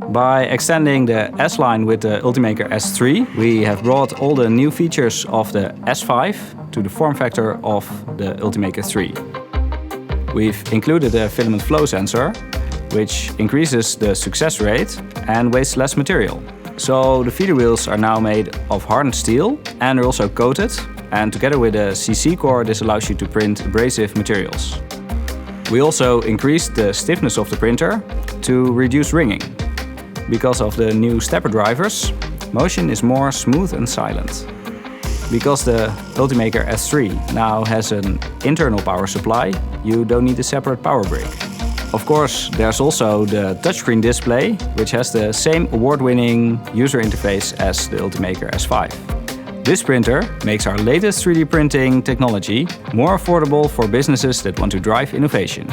By extending the S line with the Ultimaker S3, we have brought all the new features of the S5 to the form factor of the Ultimaker 3. We've included a filament flow sensor, which increases the success rate and wastes less material. So the feeder wheels are now made of hardened steel and are also coated, and together with a CC core this allows you to print abrasive materials. We also increased the stiffness of the printer to reduce ringing. Because of the new stepper drivers, motion is more smooth and silent. Because the Ultimaker S3 now has an internal power supply, you don't need a separate power brick. Of course, there's also the touchscreen display, which has the same award-winning user interface as the Ultimaker S5. This printer makes our latest 3D printing technology more affordable for businesses that want to drive innovation.